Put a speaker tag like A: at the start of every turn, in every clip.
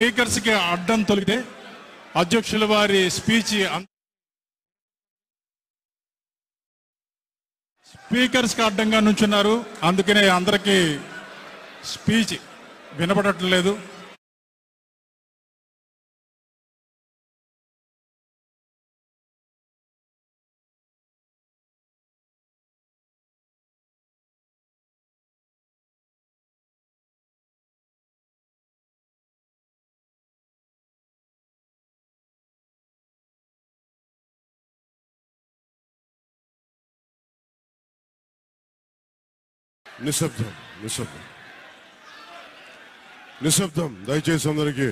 A: Speakers కి అడ్డం తొలిగితే అధ్యక్షుల వారి స్పీచ్ స్పీకర్స్ కి అడ్డంగా నుంచున్నారు. అందుకనే అందరికీ స్పీచ్ వినపడట్లేదు.
B: నిశ్శబ్దం నిశ్శబ్దం నిశ్శబ్దం. దయచేసి అందరికీ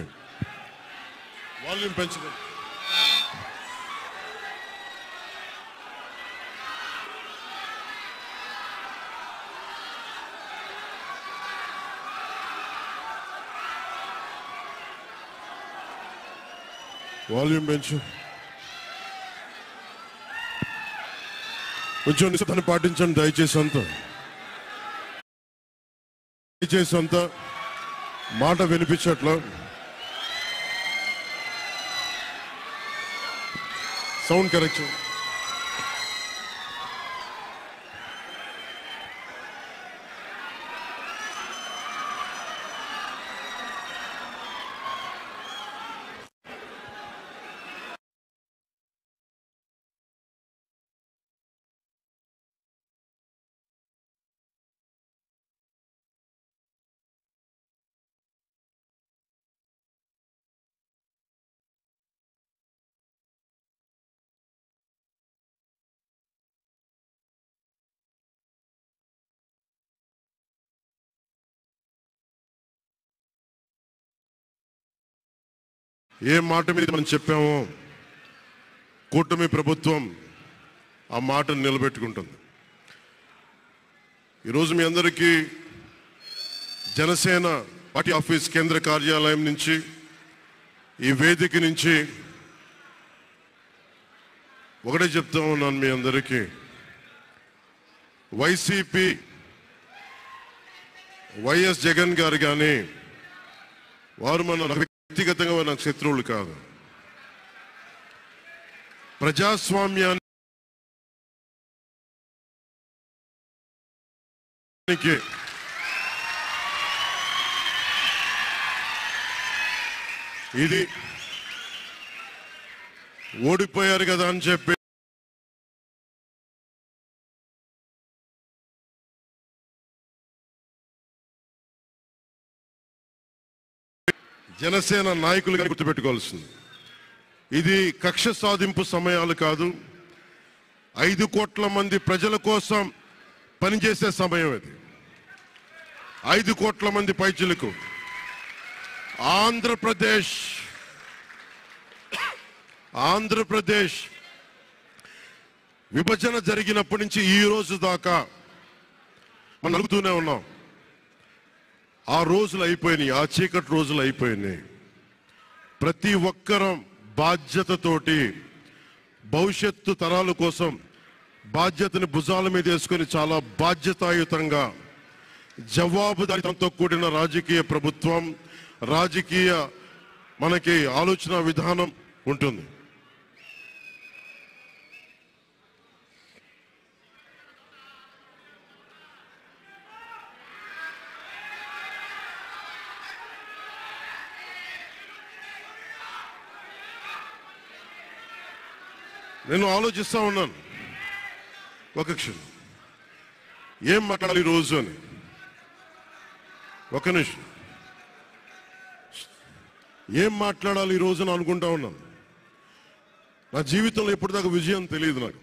B: వాల్యూమ్ పెంచడం. వాల్యూమ్ పెంచు. కొంచెం నిశ్శబ్దాన్ని పాటించండి దయచేసి అంతా. దయచేసి అంతా మాట వినిపించట్లా. Sound correction. ఏ మాట మీద మనం చెప్పామో కూటమి ప్రభుత్వం ఆ మాటను నిలబెట్టుకుంటుంది. ఈరోజు మీ అందరికీ జనసేన పార్టీ ఆఫీస్ కేంద్ర కార్యాలయం నుంచి ఈ వేదిక నుంచి ఒకటే చెప్తా ఉన్నాను మీ అందరికీ. వైసీపీ వైఎస్ జగన్ గారు కానీ వారు మన వ్యక్తిగతంగా నాకు శత్రువులు కాదు. ప్రజాస్వామ్యానికి ఇది ఓడిపోయారు కదా అని చెప్పి జనసేన నాయకులుగా గుర్తుపెట్టుకోవాల్సింది. ఇది కక్ష సాధింపు సమయాలు కాదు. 5 కోట్ల మంది ప్రజల కోసం పనిచేసే సమయం ఇది. 5 కోట్ల మంది పైచిలకు ఆంధ్రప్రదేశ్ విభజన జరిగినప్పటి నుంచి ఈ రోజు దాకా మనం నలుగుతూనే ఉన్నాం. ఆ రోజులు అయిపోయినాయి, ఆ చీకటి రోజులు అయిపోయినాయి. ప్రతి ఒక్కరం బాధ్యతతోటి భవిష్యత్తు తరాల కోసం బాధ్యతని భుజాల మీద వేసుకొని చాలా బాధ్యతాయుతంగా జవాబుదారీతనంతో కూడిన రాజకీయ ప్రభుత్వం, రాజకీయ మనకి ఆలోచన విధానం ఉంటుంది. నేను ఆలోచిస్తా ఉన్నాను ఒక క్షణం ఏం మాట్లాడాలి ఈ రోజు అని. ఒక నిమిషం ఏం మాట్లాడాలి ఈ రోజు అని అనుకుంటా ఉన్నాను. నా జీవితంలో ఎప్పటిదాకా విజయం తెలియదు నాకు.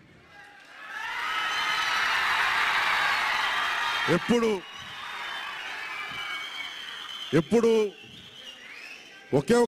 B: ఎప్పుడు ఒకే